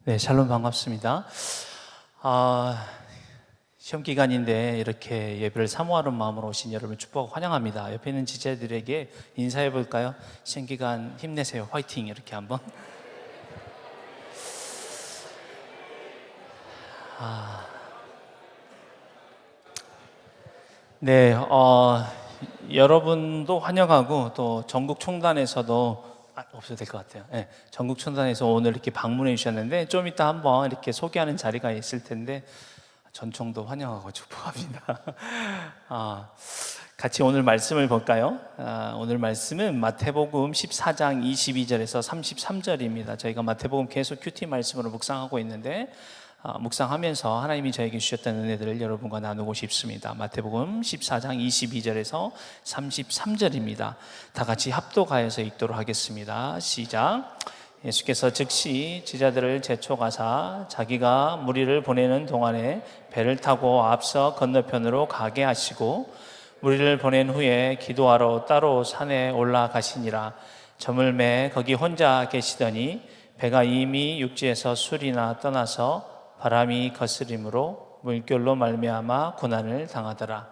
네, 샬롬 반갑습니다. 시험 기간인데 이렇게 예배를 사모하는 마음으로 오신 여러분 축복하고 환영합니다. 옆에 있는 지체들에게 인사해 볼까요? 시험 기간 힘내세요. 화이팅! 이렇게 한번. 네, 여러분도 환영하고 또 전국 총단에서도 없어도 될 것 같아요. 네, 전국 총단에서 오늘 이렇게 방문해 주셨는데 좀 이따 한번 이렇게 소개하는 자리가 있을 텐데 전총도 환영하고 축복합니다. 같이 오늘 말씀을 볼까요? 오늘 말씀은 마태복음 14장 22절에서 33절입니다. 저희가 마태복음 계속 큐티 말씀으로 묵상하고 있는데 묵상하면서 하나님이 저에게 주셨던 은혜들을 여러분과 나누고 싶습니다. 마태복음 14장 22절에서 33절입니다. 다 같이 합독하여서 읽도록 하겠습니다. 시작. 예수께서 즉시 제자들을 제초가사 자기가 무리를 보내는 동안에 배를 타고 앞서 건너편으로 가게 하시고 무리를 보낸 후에 기도하러 따로 산에 올라가시니라. 저물매 거기 혼자 계시더니 배가 이미 육지에서 술이나 떠나서 바람이 거스림으로 물결로 말미암아 고난을 당하더라.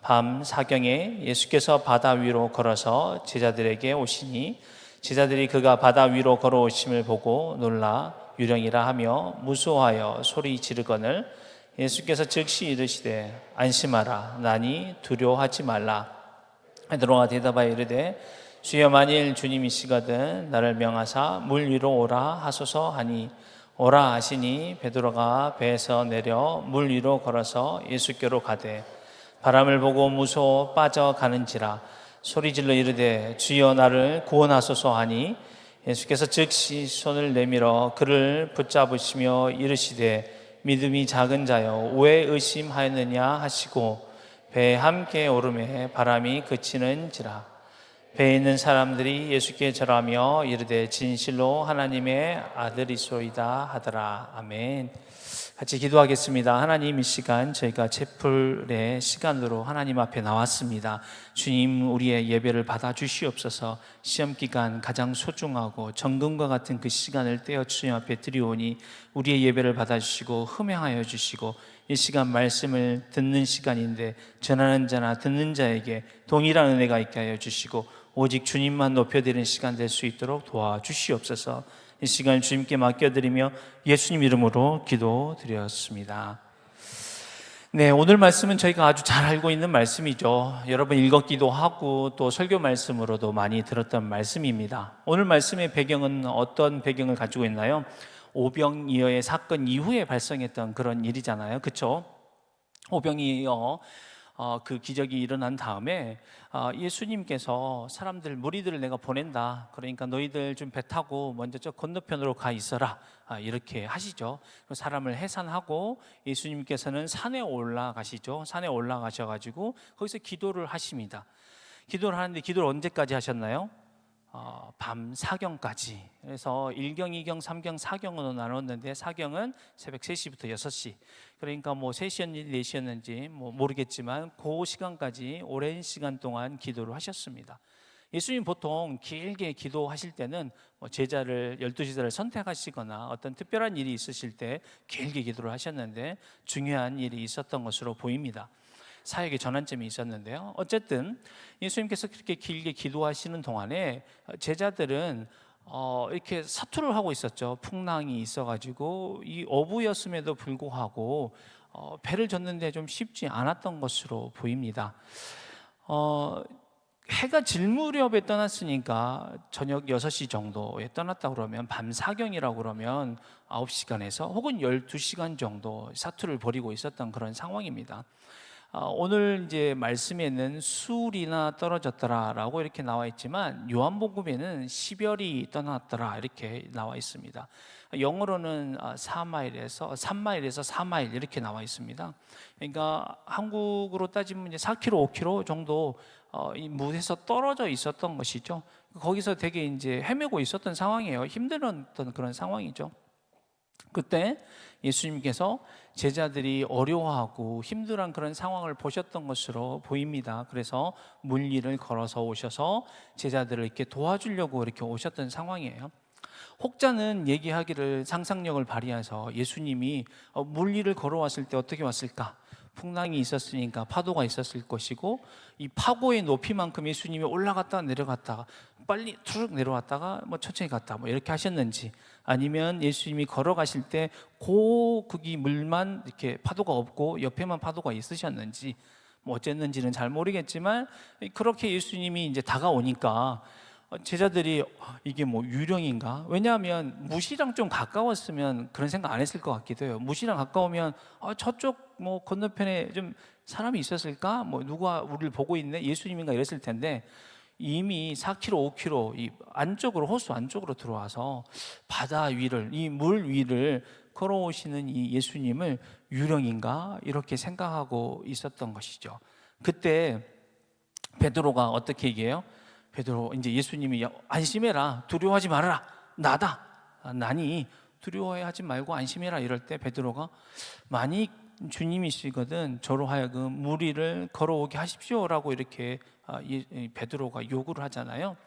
밤 사경에 예수께서 바다 위로 걸어서 제자들에게 오시니 제자들이 그가 바다 위로 걸어오심을 보고 놀라 유령이라 하며 무서워하여 소리 지르거늘 예수께서 즉시 이르시되 안심하라 나니 두려워하지 말라. 베드로가 대답하여 이르되 주여 만일 주님이시거든 나를 명하사 물 위로 오라 하소서 하니 오라 하시니 베드로가 배에서 내려 물 위로 걸어서 예수께로 가되 바람을 보고 무서워 빠져가는지라 소리질러 이르되 주여 나를 구원하소서 하니 예수께서 즉시 손을 내밀어 그를 붙잡으시며 이르시되 믿음이 작은 자여 왜 의심하였느냐 하시고 배에 함께 오르매 바람이 그치는지라. 배에 있는 사람들이 예수께 절하며 이르되 진실로 하나님의 아들이소이다 하더라. 아멘. 같이 기도하겠습니다. 하나님, 이 시간 저희가 채플의 시간으로 하나님 앞에 나왔습니다. 주님, 우리의 예배를 받아 주시옵소서. 시험 기간 가장 소중하고 정금과 같은 그 시간을 떼어 주님 앞에 드리오니 우리의 예배를 받아 주시고 흠양하여 주시고 이 시간 말씀을 듣는 시간인데 전하는 자나 듣는 자에게 동일한 은혜가 있게 하여 주시고 오직 주님만 높여드리는 시간 될 수 있도록 도와주시옵소서. 이 시간을 주님께 맡겨드리며 예수님 이름으로 기도드렸습니다. 네, 오늘 말씀은 저희가 아주 잘 알고 있는 말씀이죠. 여러분 읽었기도 하고 또 설교 말씀으로도 많이 들었던 말씀입니다. 오늘 말씀의 배경은 어떤 배경을 가지고 있나요? 오병이어의 사건 이후에 발생했던 그런 일이잖아요. 그렇죠? 오병이어 그 기적이 일어난 다음에 예수님께서 사람들 무리들을 내가 보낸다. 그러니까 너희들 좀 배 타고 먼저 저 건너편으로 가 있어라. 이렇게 하시죠. 사람을 해산하고 예수님께서는 산에 올라가시죠. 산에 올라가셔가지고 거기서 기도를 하십니다. 기도를 하는데 기도를 언제까지 하셨나요? 밤 사경까지. 그래서 1경, 2경, 3경, 4경으로 나눴는데 4경은 새벽 3시부터 6시. 그러니까 뭐 3시였는지 4시였는지 모르겠지만 그 시간까지 오랜 시간 동안 기도를 하셨습니다. 예수님 보통 길게 기도하실 때는 제자를 12제자를 선택하시거나 어떤 특별한 일이 있으실 때 길게 기도를 하셨는데 중요한 일이 있었던 것으로 보입니다. 사역의 전환점이 있었는데요. 어쨌든 예수님께서 그렇게 길게 기도하시는 동안에 제자들은 이렇게 사투를 하고 있었죠. 풍랑이 있어가지고 이 어부였음에도 불구하고 배를 젓는데 좀 쉽지 않았던 것으로 보입니다. 해가 질 무렵에 떠났으니까 저녁 6시 정도에 떠났다 그러면 밤 사경이라고 그러면 9시간에서 혹은 12시간 정도 사투를 벌이고 있었던 그런 상황입니다. 오늘 이제 말씀에는 술이나 떨어졌더라라고 이렇게 나와 있지만 요한복음에는 시별이 떠났더라 이렇게 나와 있습니다. 영어로는 3마일에서 4마일 이렇게 나와 있습니다. 그러니까 한국으로 따지면 이제 4km, 5km 정도 이 물에서 떨어져 있었던 것이죠. 거기서 되게 이제 헤매고 있었던 상황이에요. 힘들었던 그런 상황이죠. 그때 예수님께서 제자들이 어려워하고 힘들어한 그런 상황을 보셨던 것으로 보입니다. 그래서 물 위를 걸어서 오셔서 제자들을 이렇게 도와주려고 이렇게 오셨던 상황이에요. 혹자는 얘기하기를 상상력을 발휘해서 예수님이 물 위를 걸어왔을 때 어떻게 왔을까? 풍랑이 있었으니까 파도가 있었을 것이고, 이 파고의 높이만큼 예수님이 올라갔다가 내려갔다가 빨리 툭 내려왔다가 뭐 천천히 갔다 뭐 이렇게 하셨는지, 아니면 예수님이 걸어가실 때 거기 물만 이렇게 파도가 없고 옆에만 파도가 있으셨는지, 뭐 어쨌는지는 잘 모르겠지만 그렇게 예수님이 이제 다가오니까 제자들이 이게 뭐 유령인가? 왜냐하면 무시랑 좀 가까웠으면 그런 생각 안 했을 것 같기도 해요. 무시랑 가까우면 저쪽 뭐 건너편에 좀 사람이 있었을까? 뭐 누가 우리를 보고 있네? 예수님인가 이랬을 텐데, 이미 4km, 5km 이 안쪽으로, 호수 안쪽으로 들어와서 바다 위를, 이 물 위를 걸어오시는 이 예수님을 유령인가? 이렇게 생각하고 있었던 것이죠. 그때 베드로가 어떻게 얘기해요? 베드로, 이제 예수님이 안심해라, 두려워하지 말아라, 나다, 나니 두려워하지 말고 안심해라 이럴 때 베드로가 만약 주님이시거든 저로 하여금 물 위를 걸어오게 하십시오라고 이렇게 베드로가 요구를 하잖아요.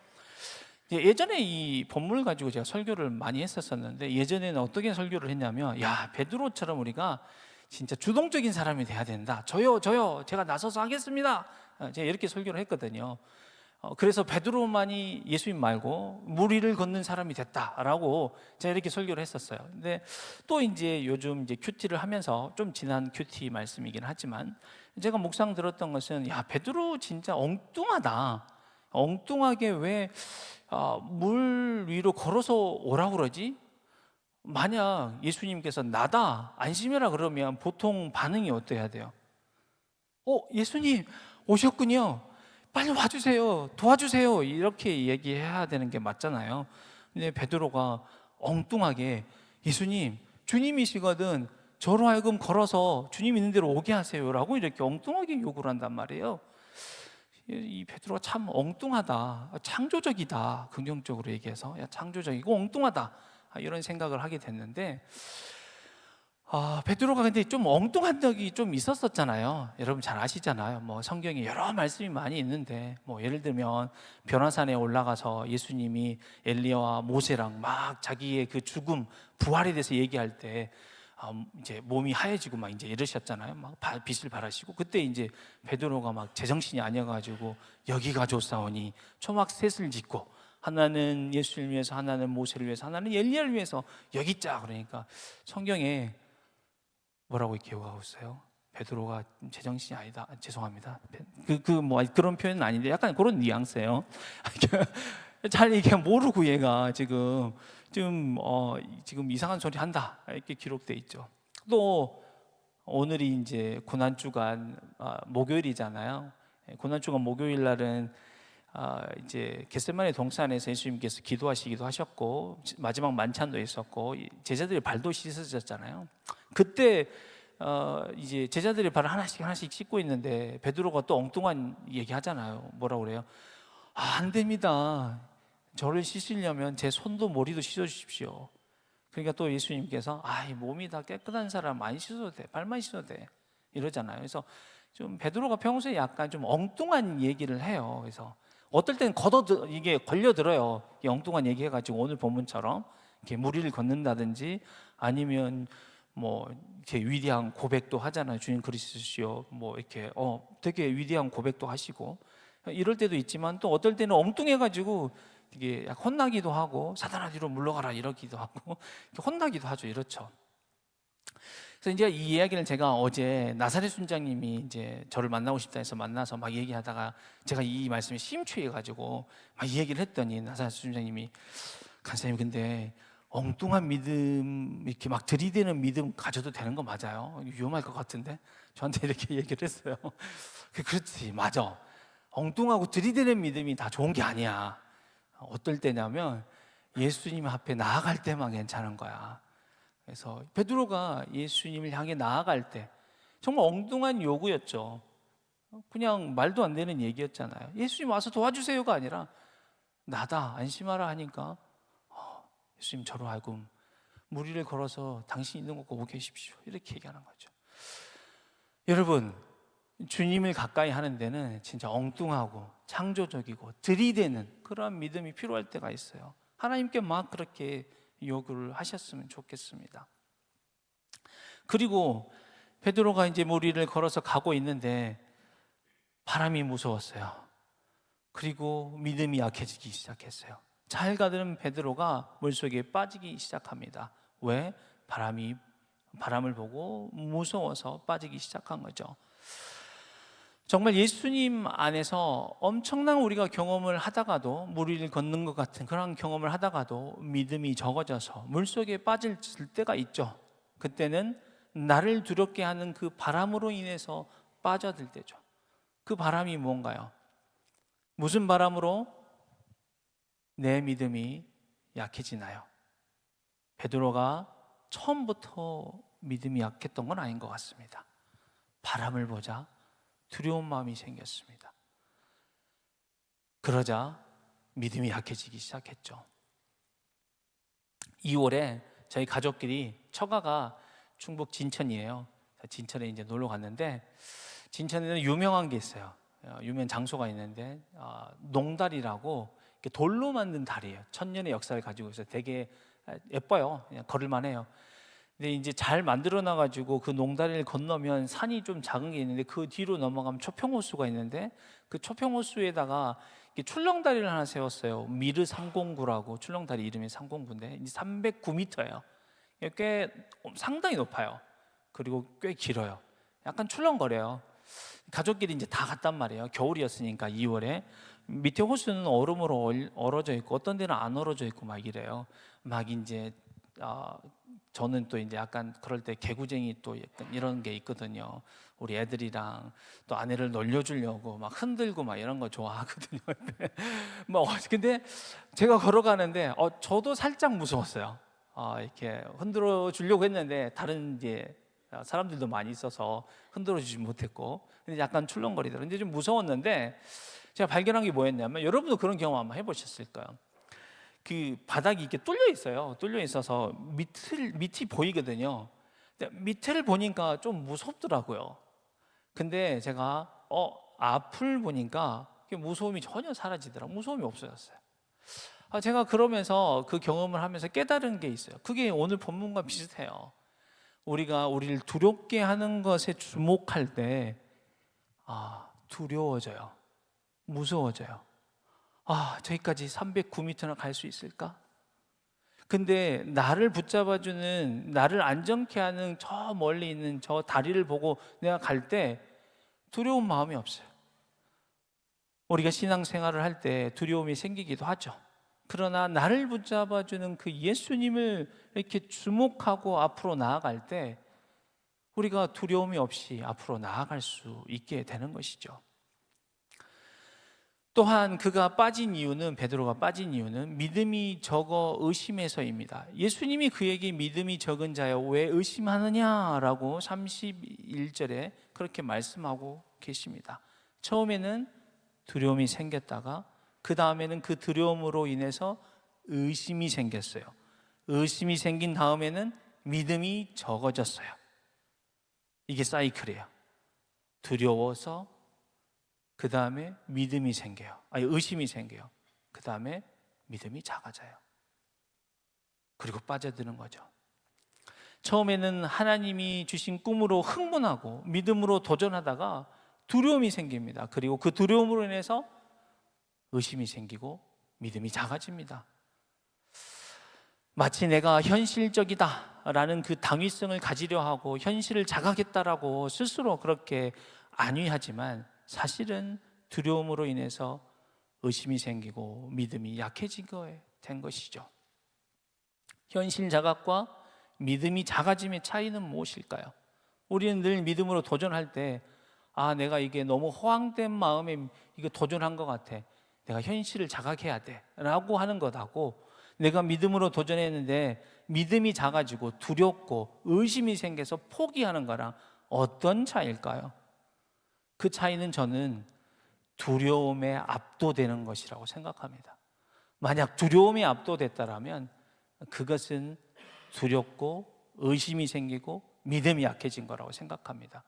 예전에 이 본문을 가지고 제가 설교를 많이 했었는데, 예전에는 어떻게 설교를 했냐면, 야, 베드로처럼 우리가 진짜 주동적인 사람이 돼야 된다. 저요 제가 나서서 하겠습니다. 제가 이렇게 설교를 했거든요. 그래서 베드로만이 예수님 말고 물 위를 걷는 사람이 됐다라고 제가 이렇게 설교를 했었어요. 근데 또 이제 요즘 이제 큐티를 하면서, 좀 지난 큐티 말씀이긴 하지만 제가 묵상 들었던 것은, 야, 베드로 진짜 엉뚱하다. 엉뚱하게 왜 물 위로 걸어서 오라고 그러지? 만약 예수님께서 나다, 안심해라 그러면 보통 반응이 어때야 돼요? 예수님 오셨군요. 빨리 와주세요. 도와주세요. 이렇게 얘기해야 되는 게 맞잖아요. 근데 베드로가 엉뚱하게, 예수님, 주님이시거든 저로 하여금 걸어서 주님 있는 데로 오게 하세요라고 이렇게 엉뚱하게 요구를 한단 말이에요. 이 베드로가 참 엉뚱하다, 창조적이다, 긍정적으로 얘기해서 창조적이고 엉뚱하다, 이런 생각을 하게 됐는데, 베드로가 근데 좀 엉뚱한 적이 좀 있었었잖아요. 여러분 잘 아시잖아요. 뭐 성경에 여러 말씀이 많이 있는데, 뭐 예를 들면 변화산에 올라가서 예수님이 엘리야와 모세랑 막 자기의 그 죽음, 부활에 대해서 얘기할 때 이제 몸이 하얘지고 막 이제 이러셨잖아요. 막 빛을 발하시고, 그때 이제 베드로가 막 제정신이 아니어가지고 여기가 좋사오니 초막 셋을 짓고, 하나는 예수를 위해서, 하나는 모세를 위해서, 하나는 엘리야를 위해서 여기 있자 그러니까 성경에 뭐라고 기억하고 있어요? 베드로가 제정신이 아니다. 죄송합니다. 뭐 그런 표현은 아닌데 약간 그런 뉘앙스예요. 잘 이게 모르고 얘가 지금 이상한 소리 한다 이렇게 기록돼 있죠. 또 오늘이 이제 고난주간 목요일이잖아요. 고난주간 목요일 날은 이제 겟세마네 동산에서 예수님께서 기도하시기도 하셨고, 마지막 만찬도 있었고, 제자들이 발도 씻으셨잖아요. 그때 이제 제자들이 발을 하나씩 씻고 있는데 베드로가 또 엉뚱한 얘기 하잖아요. 뭐라고 그래요? 안 됩니다. 저를 씻으려면 제 손도 머리도 씻어 주십시오. 그러니까 또 예수님께서 이 몸이 다 깨끗한 사람 안 씻어도 돼, 발만 씻어도 돼, 이러잖아요. 그래서 좀 베드로가 평소에 약간 좀 엉뚱한 얘기를 해요. 그래서 어떨 때는 이게 걸려들어요. 이 엉뚱한 얘기 해가지고 오늘 본문처럼 이렇게 무리를 걷는다든지, 아니면 뭐 이렇게 위대한 고백도 하잖아요. 주님 그리스도시요, 뭐 이렇게 되게 위대한 고백도 하시고 이럴 때도 있지만, 또 어떨 때는 엉뚱해가지고 이게 혼나기도 하고, 사단아 뒤로 물러가라 이러기도 하고 혼나기도 하죠. 이렇죠. 그래서 이제 이 이야기를 제가 어제 나사렛 순장님이 이제 저를 만나고 싶다 해서 만나서 막 얘기하다가, 제가 이 말씀에 심취해가지고 막 이 얘기를 했더니 나사렛 순장님이, 간사님 근데 엉뚱한 믿음, 이렇게 막 들이대는 믿음 가져도 되는 거 맞아요? 위험할 것 같은데? 저한테 이렇게 얘기를 했어요. 그렇지, 맞아. 엉뚱하고 들이대는 믿음이 다 좋은 게 아니야. 어떨 때냐면 예수님 앞에 나아갈 때만 괜찮은 거야. 그래서 베드로가 예수님을 향해 나아갈 때 정말 엉뚱한 요구였죠. 그냥 말도 안 되는 얘기였잖아요. 예수님 와서 도와주세요가 아니라 나다, 안심하라 하니까 예수님 저로 하여금 물 위를 걸어서 당신 있는 곳 오고 계십시오, 이렇게 얘기하는 거죠. 여러분, 주님을 가까이 하는 데는 진짜 엉뚱하고 창조적이고 들이대는 그러한 믿음이 필요할 때가 있어요. 하나님께 막 그렇게 요구를 하셨으면 좋겠습니다. 그리고 베드로가 이제 물 위를 걸어서 가고 있는데 바람이 무서웠어요. 그리고 믿음이 약해지기 시작했어요. 잘 가던 베드로가 물속에 빠지기 시작합니다. 왜? 바람을 보고 무서워서 빠지기 시작한 거죠. 정말 예수님 안에서 엄청난 우리가 경험을 하다가도, 물 위를 걷는 것 같은 그런 경험을 하다가도 믿음이 적어져서 물속에 빠질 때가 있죠. 그때는 나를 두렵게 하는 그 바람으로 인해서 빠져들 때죠. 그 바람이 뭔가요? 무슨 바람으로 내 믿음이 약해지나요? 베드로가 처음부터 믿음이 약했던 건 아닌 것 같습니다. 바람을 보자 두려운 마음이 생겼습니다. 그러자 믿음이 약해지기 시작했죠. 2월에 저희 가족끼리 처가가 충북 진천이에요. 진천에 이제 놀러 갔는데, 진천에는 유명한 게 있어요. 유명 장소가 있는데 농다리라고 돌로 만든 다리예요. 천년의 역사를 가지고 있어요. 되게 예뻐요. 그냥 걸을만 해요. 근데 이제 잘 만들어 놔가지고 그 농다리를 건너면 산이 좀 작은 게 있는데 그 뒤로 넘어가면 초평호수가 있는데, 그 초평호수에다가 출렁다리를 하나 세웠어요. 미르 309라고, 출렁다리 이름이 309인데 309m예요. 꽤 상당히 높아요. 그리고 꽤 길어요. 약간 출렁거려요. 가족끼리 이제 다 갔단 말이에요. 겨울이었으니까 2월에. 밑에 호수는 얼음으로 얼어져 있고 어떤 데는 안 얼어져 있고 막 이래요. 막 이제 저는 또 이제 약간 그럴 때 개구쟁이 또 약간 이런 게 있거든요. 우리 애들이랑 또 아내를 놀려주려고 막 흔들고 막 이런 거 좋아하거든요. 근데 제가 걸어가는데 저도 살짝 무서웠어요. 이렇게 흔들어 주려고 했는데 다른 이제 사람들도 많이 있어서 흔들어 주지 못했고, 근데 약간 출렁거리더라고요. 근데 좀 무서웠는데 제가 발견한 게 뭐였냐면, 여러분도 그런 경험 한번 해보셨을 거예요. 그 바닥이 이렇게 뚫려 있어요. 뚫려 있어서 밑이 보이거든요. 근데 밑을 보니까 좀 무섭더라고요. 근데 제가 앞을 보니까 무서움이 전혀 사라지더라고요. 무서움이 없어졌어요. 제가 그러면서 그 경험을 하면서 깨달은 게 있어요. 그게 오늘 본문과 비슷해요. 우리가 우리를 두렵게 하는 것에 주목할 때 두려워져요. 무서워져요. 저기까지 309m나 갈 수 있을까? 근데 나를 붙잡아주는, 나를 안정케 하는 저 멀리 있는 저 다리를 보고 내가 갈 때 두려운 마음이 없어요. 우리가 신앙생활을 할 때 두려움이 생기기도 하죠. 그러나 나를 붙잡아주는 그 예수님을 이렇게 주목하고 앞으로 나아갈 때 우리가 두려움이 없이 앞으로 나아갈 수 있게 되는 것이죠. 또한 그가 빠진 이유는, 베드로가 빠진 이유는 믿음이 적어 의심해서입니다. 예수님이 그에게 믿음이 적은 자여 왜 의심하느냐라고 31절에 그렇게 말씀하고 계십니다. 처음에는 두려움이 생겼다가 그 다음에는 그 두려움으로 인해서 의심이 생겼어요. 의심이 생긴 다음에는 믿음이 적어졌어요. 이게 사이클이에요. 두려워서 그 다음에 믿음이 생겨요. 의심이 생겨요. 그 다음에 믿음이 작아져요. 그리고 빠져드는 거죠. 처음에는 하나님이 주신 꿈으로 흥분하고 믿음으로 도전하다가 두려움이 생깁니다. 그리고 그 두려움으로 인해서 의심이 생기고 믿음이 작아집니다. 마치 내가 현실적이다라는 그 당위성을 가지려 하고 현실을 자각했다라고 스스로 그렇게 안위하지만, 사실은 두려움으로 인해서 의심이 생기고 믿음이 약해지게 된 것이죠. 현실 자각과 믿음이 작아짐의 차이는 무엇일까요? 우리는 늘 믿음으로 도전할 때 내가 이게 너무 허황된 마음에 이거 도전한 것 같아, 내가 현실을 자각해야 돼 라고 하는 것하고, 내가 믿음으로 도전했는데 믿음이 작아지고 두렵고 의심이 생겨서 포기하는 거랑 어떤 차이일까요? 그 차이는 저는 두려움에 압도되는 것이라고 생각합니다. 만약 두려움에 압도됐다라면 그것은 두렵고 의심이 생기고 믿음이 약해진 거라고 생각합니다.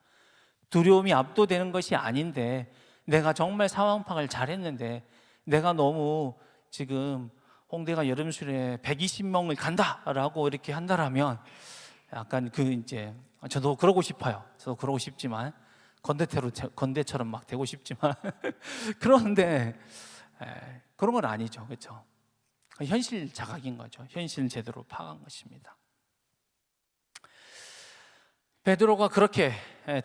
두려움이 압도되는 것이 아닌데, 내가 정말 상황 파악을 잘했는데 내가 너무 지금 홍대가 여름술에 120명을 간다라고 이렇게 한다라면 약간 이제 저도 그러고 싶어요. 저도 그러고 싶지만 건대처럼 막 되고 싶지만 그런데 그런 건 아니죠, 그렇죠? 현실 자각인 거죠. 현실 제대로 파악한 것입니다. 베드로가 그렇게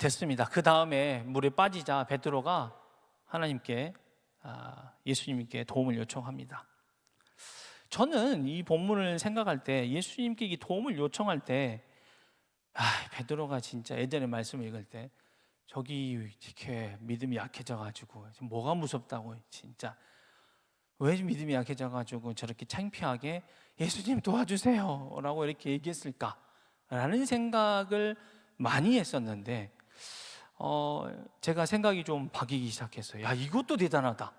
됐습니다. 그 다음에 물에 빠지자 베드로가 하나님께 예수님께 도움을 요청합니다. 저는 이 본문을 생각할 때 예수님께 이 도움을 요청할 때 베드로가 진짜 예전에 말씀을 읽을 때 저기 이렇게 믿음이 약해져가지고 뭐가 무섭다고 진짜 왜 믿음이 약해져가지고 저렇게 창피하게 예수님 도와주세요 라고 이렇게 얘기했을까 라는 생각을 많이 했었는데 제가 생각이 좀 바뀌기 시작했어요. 야, 이것도 대단하다.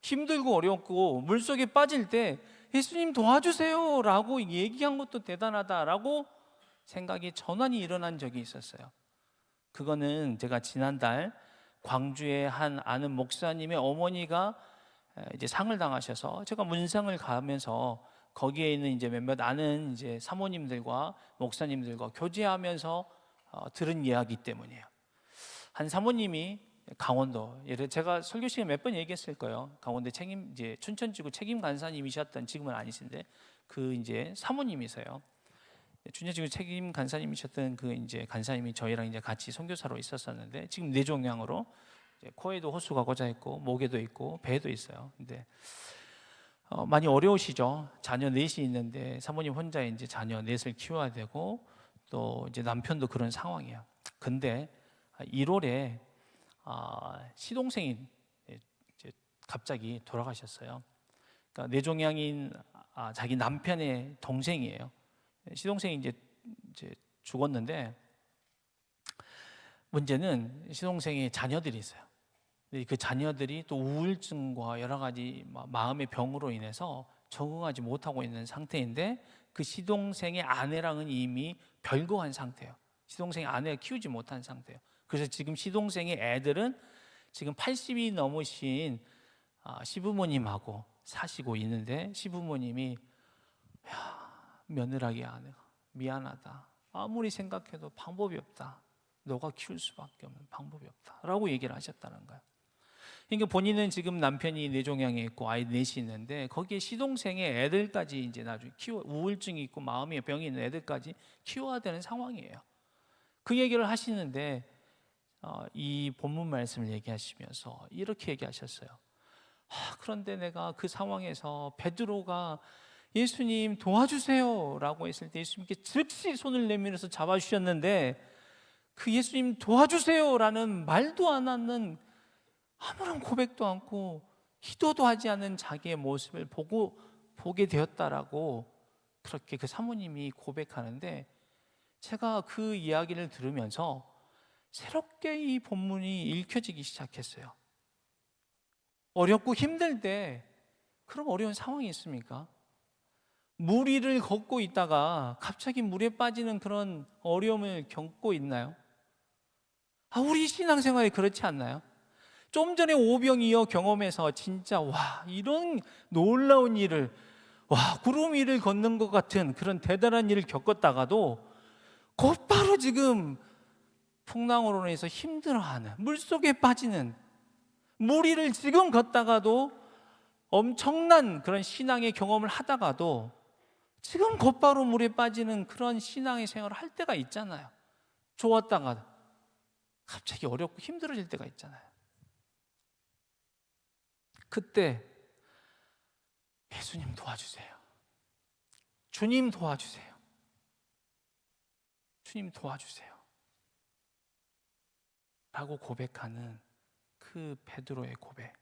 힘들고 어렵고 물속에 빠질 때 예수님 도와주세요 라고 얘기한 것도 대단하다라고 생각이 전환이 일어난 적이 있었어요. 그거는 제가 지난달 광주의 한 아는 목사님의 어머니가 이제 상을 당하셔서 제가 문상을 가면서 거기에 있는 이제 몇몇 아는 이제 사모님들과 목사님들과 교제하면서 들은 이야기 때문이에요. 한 사모님이 강원도, 제가 설교 시간에 몇 번 얘기했을 거예요. 강원도 이제 춘천지구 책임 간사님이셨던, 지금은 아니신데 그 이제 사모님이세요. 춘천지구 책임 간사님이셨던 그 이제 간사님이 저희랑 이제 같이 선교사로 있었었는데 지금 뇌종양으로 코에도 호수가 꽂아 있고 목에도 있고 배에도 있어요. 근데 많이 어려우시죠. 자녀 넷이 있는데 사모님 혼자 이제 자녀 넷을 키워야 되고 또 이제 남편도 그런 상황이에요. 근데 1월에 시동생이 이제 갑자기 돌아가셨어요. 그러니까 뇌종양인 자기 남편의 동생이에요. 시동생이 이제 죽었는데 문제는 시동생의 자녀들이 있어요. 그 자녀들이 또 우울증과 여러 가지 마음의 병으로 인해서 적응하지 못하고 있는 상태인데 그 시동생의 아내랑은 이미 별거한 상태예요. 시동생의 아내를 키우지 못한 상태예요. 그래서 지금 시동생의 애들은 지금 80이 넘으신 시부모님하고 사시고 있는데 시부모님이 며느라기 아내가 미안하다. 아무리 생각해도 방법이 없다. 너가 키울 수밖에 없는 방법이 없다. 라고 얘기를 하셨다는 거예요. 그러니까 본인은 지금 남편이 뇌종양에 있고 아이 넷이 있는데 거기에 시동생의 애들까지 이제 나중에 우울증이 있고 마음의 병이 있는 애들까지 키워야 되는 상황이에요. 그 얘기를 하시는데 이 본문 말씀을 얘기하시면서 이렇게 얘기하셨어요. 그런데 내가 그 상황에서 베드로가 예수님 도와주세요 라고 했을 때 예수님께 즉시 손을 내밀어서 잡아주셨는데 그 예수님 도와주세요 라는 말도 안 하는 아무런 고백도 않고 기도도 하지 않은 자기의 모습을 보게 되었다라고 그렇게 그 사모님이 고백하는데 제가 그 이야기를 들으면서 새롭게 이 본문이 읽혀지기 시작했어요. 어렵고 힘들 때 그런 어려운 상황이 있습니까? 물 위를 걷고 있다가 갑자기 물에 빠지는 그런 어려움을 겪고 있나요? 우리 신앙생활이 그렇지 않나요? 좀 전에 오병이어 경험해서 진짜 이런 놀라운 일을 구름 위를 걷는 것 같은 그런 대단한 일을 겪었다가도 곧바로 지금 풍랑으로 인해서 힘들어하는 물속에 빠지는 물 위를 지금 걷다가도 엄청난 그런 신앙의 경험을 하다가도 지금 곧바로 물에 빠지는 그런 신앙의 생활을 할 때가 있잖아요. 좋았다가 갑자기 어렵고 힘들어질 때가 있잖아요. 그때 예수님 도와주세요. 주님 도와주세요. 주님 도와주세요. 라고 고백하는 그 베드로의 고백.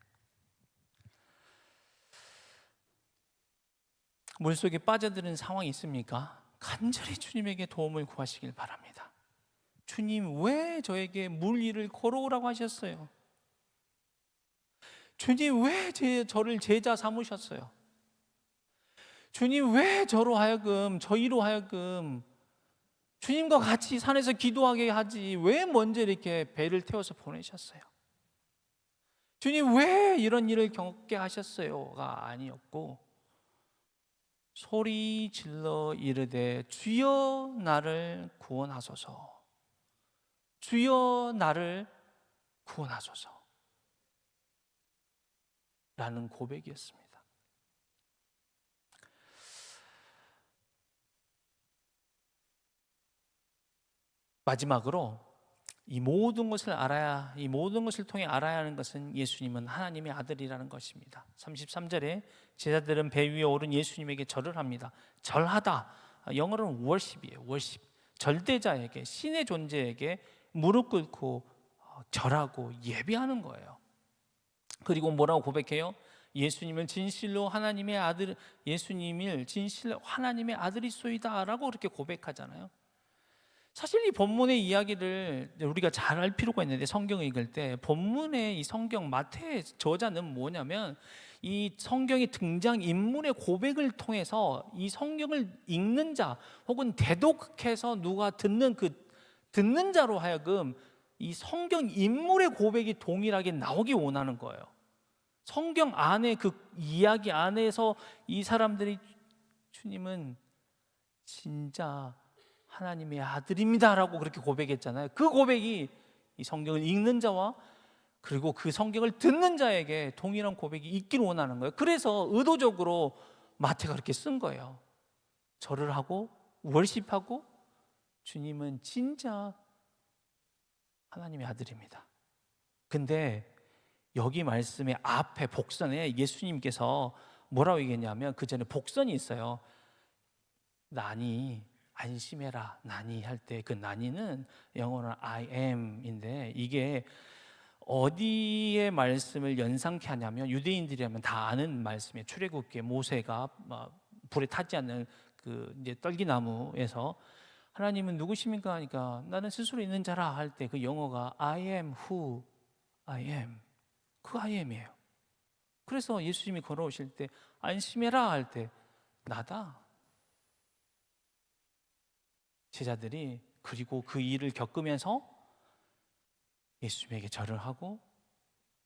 물속에 빠져드는 상황이 있습니까? 간절히 주님에게 도움을 구하시길 바랍니다. 주님, 왜 저에게 물 위를 걸어오라고 하셨어요? 주님, 왜 저를 제자 삼으셨어요? 주님, 왜 저희로 하여금 주님과 같이 산에서 기도하게 하지 왜 먼저 이렇게 배를 태워서 보내셨어요? 주님, 왜 이런 일을 겪게 하셨어요가 아니었고 소리 질러 이르되 주여 나를 구원하소서. 주여 나를 구원하소서 라는 고백이었습니다. 마지막으로 이 모든 것을 통해 알아야 하는 것은 예수님은 하나님의 아들이라는 것입니다. 33절에 제자들은 배 위에 오른 예수님에게 절을 합니다. 절하다, 영어로는 worship이에요. worship. 절대자에게, 신의 존재에게 무릎 꿇고 절하고 예배하는 거예요. 그리고 뭐라고 고백해요? 예수님을 진실로 하나님의 아들이소이다라고 그렇게 고백하잖아요. 사실 이 본문의 이야기를 우리가 잘 알 필요가 있는데, 성경을 읽을 때 본문의 이 성경 마태의 저자는 뭐냐면, 이 성경의 등장인물의 고백을 통해서 이 성경을 읽는 자 혹은 대독해서 누가 듣는 자로 하여금 이 성경 인물의 고백이 동일하게 나오기 원하는 거예요. 성경 안에 그 이야기 안에서 이 사람들이 주님은 진짜 하나님의 아들입니다라고 그렇게 고백했잖아요. 그 고백이 이 성경을 읽는 자와 그리고 그 성경을 듣는 자에게 동일한 고백이 있길 원하는 거예요. 그래서 의도적으로 마태가 그렇게 쓴 거예요. 절을 하고 월십하고 주님은 진짜 하나님의 아들입니다. 근데 여기 말씀의 앞에 복선에 예수님께서 뭐라고 얘기했냐면, 그 전에 복선이 있어요. 나니 안심해라. 나니 할 때 그 나니는 영어로는 I am인데, 이게 어디에 말씀을 연상케 하냐면, 유대인들이라면 다 아는 말씀이에요. 출애굽기에 모세가 불에 타지 않는 그 이제 떨기나무에서 하나님은 누구십니까 하니까 나는 스스로 있는 자라 할 때 그 영어가 I am who I am, 그 I am이에요. 그래서 예수님이 걸어오실 때 안심해라 할 때 나다. 제자들이 그리고 그 일을 겪으면서 예수님에게 절을 하고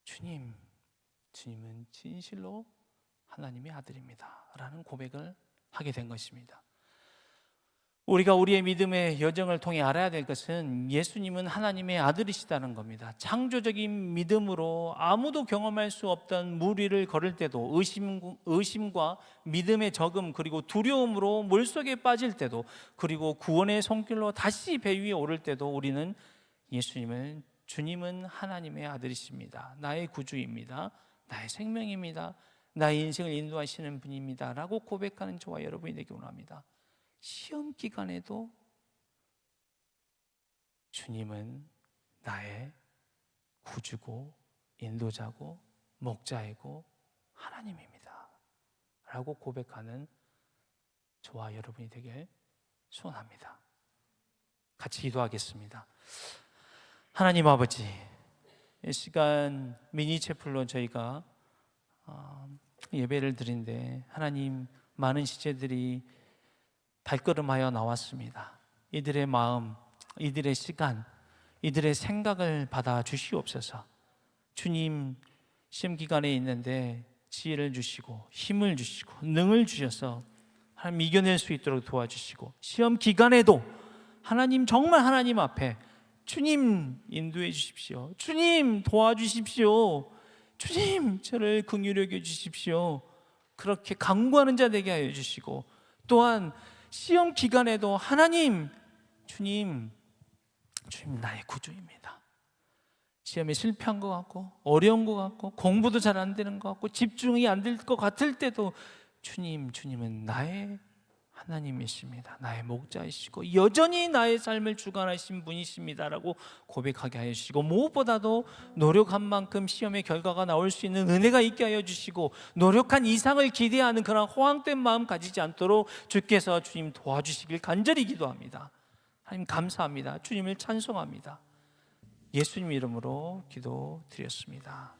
주님은 진실로 하나님의 아들입니다 라는 고백을 하게 된 것입니다. 우리가 우리의 믿음의 여정을 통해 알아야 될 것은 예수님은 하나님의 아들이시다는 겁니다. 창조적인 믿음으로 아무도 경험할 수 없던 물 위를 걸을 때도, 의심과 믿음의 적음 그리고 두려움으로 물속에 빠질 때도, 그리고 구원의 손길로 다시 배 위에 오를 때도 우리는 주님은 하나님의 아들이십니다. 나의 구주입니다. 나의 생명입니다. 나의 인생을 인도하시는 분입니다 라고 고백하는 저와 여러분이 되기 원합니다. 시험 기간에도 주님은 나의 구주고 인도자고 목자이고 하나님입니다 라고 고백하는 저와 여러분이 되길 소원합니다. 같이 기도하겠습니다. 하나님 아버지, 이 시간 미니 채플로 저희가 예배를 드린데, 하나님, 많은 시체들이 발걸음하여 나왔습니다. 이들의 마음, 이들의 시간, 이들의 생각을 받아 주시옵소서. 주님, 시험 기간에 있는데 지혜를 주시고 힘을 주시고 능을 주셔서 하나님 이겨낼 수 있도록 도와주시고, 시험 기간에도 하나님, 정말 하나님 앞에 주님 인도해 주십시오. 주님 도와주십시오. 주님 저를 긍휼히 여겨 주십시오. 그렇게 간구하는 자 되게 하여 주시고, 또한 시험 기간에도 하나님, 주님 나의 구주입니다. 시험에 실패한 것 같고 어려운 것 같고 공부도 잘 안 되는 것 같고 집중이 안 될 것 같을 때도 주님은 나의 하나님이십니다. 나의 목자이시고 여전히 나의 삶을 주관하신 분이십니다라고 고백하게 하여 주시고, 무엇보다도 노력한 만큼 시험의 결과가 나올 수 있는 은혜가 있게 하여 주시고, 노력한 이상을 기대하는 그런 허황된 마음 가지지 않도록 주께서 주님 도와주시길 간절히 기도합니다. 하나님 감사합니다. 주님을 찬송합니다. 예수님 이름으로 기도드렸습니다.